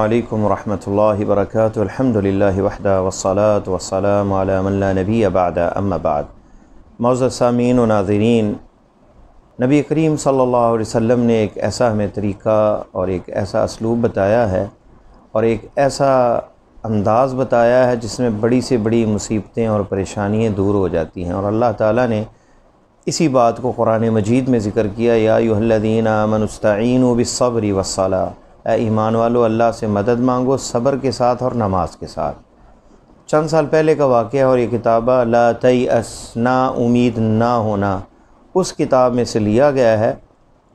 علیکم ورحمۃ اللہ وبرکاتہ۔ الحمدللہ وحدہ والصلاة والسلام علی من لا نبی بعد اما بعد۔ معزز سامعین و ناظرین، نبی کریم صلی اللہ علیہ وسلم نے ایک ایسا ہمیں طریقہ اور ایک ایسا اسلوب بتایا ہے اور ایک ایسا انداز بتایا ہے جس میں بڑی سے بڑی مصیبتیں اور پریشانیاں دور ہو جاتی ہیں، اور اللہ تعالیٰ نے اسی بات کو قرآن مجید میں ذکر کیا، یا ایھا الذین آمنوا استعینوا بالصبر والصلاۃ، اے ایمان والو اللہ سے مدد مانگو صبر کے ساتھ اور نماز کے ساتھ۔ چند سال پہلے کا واقعہ، اور یہ کتابہ لا تیأس، نا امید نہ ہونا، اس کتاب میں سے لیا گیا ہے۔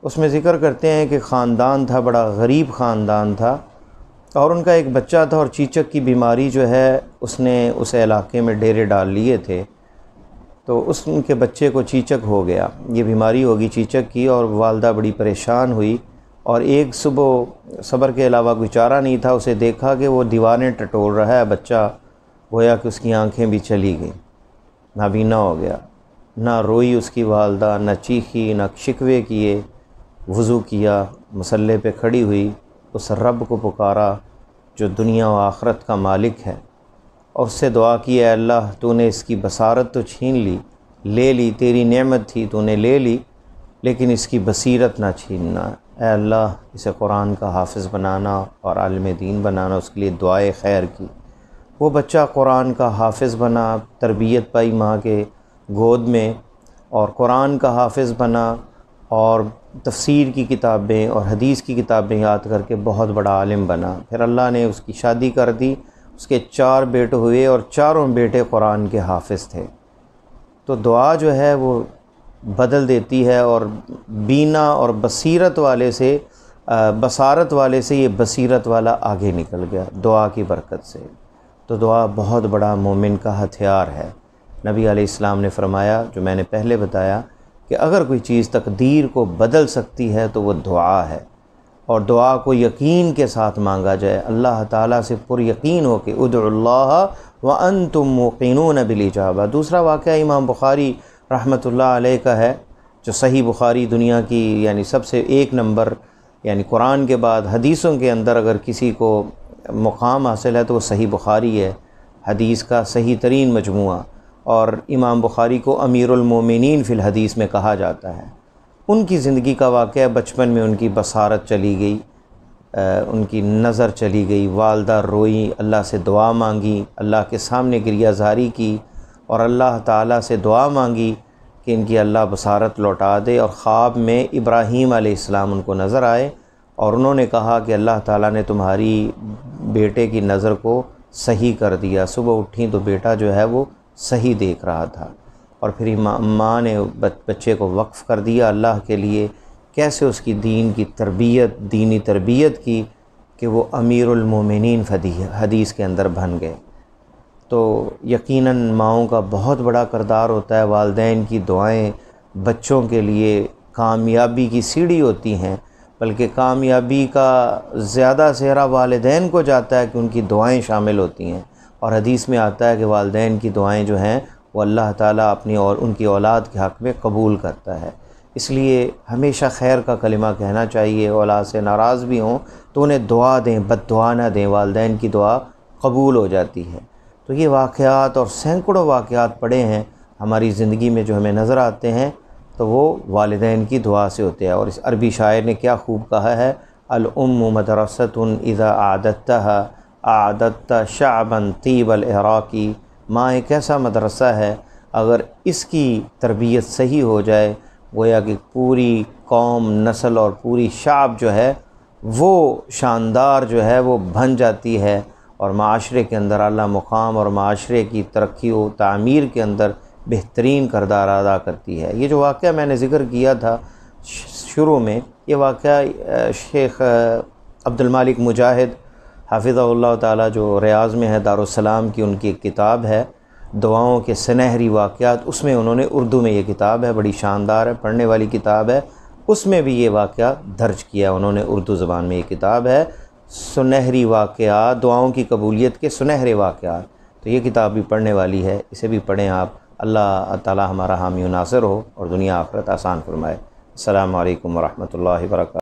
اس میں ذکر کرتے ہیں کہ خاندان تھا، بڑا غریب خاندان تھا، اور ان کا ایک بچہ تھا، اور چیچک کی بیماری جو ہے اس نے اس علاقے میں ڈیرے ڈال لیے تھے، تو ان کے بچے کو چیچک ہو گیا، یہ بیماری ہوگی چیچک کی، اور والدہ بڑی پریشان ہوئی، اور ایک صبح صبر کے علاوہ کوئی چارہ نہیں تھا، اسے دیکھا کہ وہ دیواریں ٹٹول رہا ہے بچہ، گویا کہ اس کی آنکھیں بھی چلی گئیں، نابینا ہو گیا۔ نہ روئی اس کی والدہ، نہ چیخی، نہ شکوے کیے، وضو کیا، مصلے پہ کھڑی ہوئی، اس رب کو پکارا جو دنیا و آخرت کا مالک ہے، اور اس سے دعا کی، اے اللہ تو نے اس کی بصارت تو چھین لے لی، تیری نعمت تھی تو نے لے لی، لیکن اس کی بصیرت نہ چھیننا، اے اللہ اسے قرآن کا حافظ بنانا اور عالم دین بنانا۔ اس کے لیے دعائے خیر کی۔ وہ بچہ قرآن کا حافظ بنا، تربیت پائی ماں کے گود میں، اور قرآن کا حافظ بنا، اور تفسیر کی کتابیں اور حدیث کی کتابیں یاد کر کے بہت بڑا عالم بنا۔ پھر اللہ نے اس کی شادی کر دی، اس کے 4 بیٹے ہوئے، اور چاروں بیٹے قرآن کے حافظ تھے۔ تو دعا جو ہے وہ بدل دیتی ہے، اور بینا اور بصیرت والے سے بصارت والے سے یہ بصیرت والا آگے نکل گیا دعا کی برکت سے۔ تو دعا بہت بڑا مومن کا ہتھیار ہے۔ نبی علیہ السلام نے فرمایا، جو میں نے پہلے بتایا، کہ اگر کوئی چیز تقدیر کو بدل سکتی ہے تو وہ دعا ہے، اور دعا کو یقین کے ساتھ مانگا جائے، اللہ تعالیٰ سے پر یقین ہو کہ ادعوا اللہ وانتم موقنون بالاجابہ۔ دوسرا واقعہ امام بخاری رحمۃ اللہ علیہ کا ہے، جو صحیح بخاری دنیا کی یعنی سب سے 1 نمبر، یعنی قرآن کے بعد حدیثوں کے اندر اگر کسی کو مقام حاصل ہے تو وہ صحیح بخاری ہے، حدیث کا صحیح ترین مجموعہ، اور امام بخاری کو امیر المومنین فی الحدیث میں کہا جاتا ہے۔ ان کی زندگی کا واقعہ، بچپن میں ان کی بصارت چلی گئی، ان کی نظر چلی گئی، والدہ روئی، اللہ سے دعا مانگی، اللہ کے سامنے گریہ زاری کی، اور اللہ تعالیٰ سے دعا مانگی کہ ان کی اللہ بصارت لوٹا دے، اور خواب میں ابراہیم علیہ السلام ان کو نظر آئے، اور انہوں نے کہا کہ اللہ تعالیٰ نے تمہاری بیٹے کی نظر کو صحیح کر دیا۔ صبح اٹھیں تو بیٹا جو ہے وہ صحیح دیکھ رہا تھا، اور پھر ماں نے بچے کو وقف کر دیا اللہ کے لیے۔ کیسے اس کی دینی تربیت کی کہ وہ امیر المومنین حدیث کے اندر بن گئے۔ تو یقیناً ماؤں کا بہت بڑا کردار ہوتا ہے، والدین کی دعائیں بچوں کے لیے کامیابی کی سیڑھی ہوتی ہیں، بلکہ کامیابی کا زیادہ سہرا والدین کو جاتا ہے کہ ان کی دعائیں شامل ہوتی ہیں، اور حدیث میں آتا ہے کہ والدین کی دعائیں جو ہیں وہ اللہ تعالیٰ اپنی اور ان کی اولاد کے حق میں قبول کرتا ہے۔ اس لیے ہمیشہ خیر کا کلمہ کہنا چاہیے، اولاد سے ناراض بھی ہوں تو انہیں دعا دیں، بد دعا نہ دیں، والدین کی دعا قبول ہو جاتی ہے۔ تو یہ واقعات اور سینکڑوں واقعات پڑے ہیں ہماری زندگی میں جو ہمیں نظر آتے ہیں، تو وہ والدین کی دعا سے ہوتے ہیں۔ اور اس عربی شاعر نے کیا خوب کہا ہے، الام مدرسۃ اذا اعددتها اعددت شعبا طیب العراق۔ ماں ایک ایسا مدرسہ ہے، اگر اس کی تربیت صحیح ہو جائے، گویا کہ پوری قوم، نسل اور پوری شعب جو ہے وہ شاندار جو ہے وہ بن جاتی ہے، اور معاشرے کے اندر اعلیٰ مقام اور معاشرے کی ترقی و تعمیر کے اندر بہترین کردار ادا کرتی ہے۔ یہ جو واقعہ میں نے ذکر کیا تھا شروع میں، یہ واقعہ شیخ عبد المالک مجاہد حافظہ اللہ تعالیٰ، جو ریاض میں ہے دارالسلام کی، ان کی ایک کتاب ہے دعاؤں کے سنہری واقعات، اس میں انہوں نے اردو میں یہ کتاب ہے، بڑی شاندار ہے، پڑھنے والی کتاب ہے، اس میں بھی یہ واقعہ درج کیا انہوں نے، اردو زبان میں یہ کتاب ہے، سنہری واقعات، دعاؤں کی قبولیت کے سنہرے واقعات۔ تو یہ کتاب بھی پڑھنے والی ہے، اسے بھی پڑھیں آپ۔ اللہ تعالی ہمارا حامی و ناصر ہو اور دنیا آخرت آسان فرمائے۔ السلام علیکم ورحمۃ اللہ وبرکاتہ۔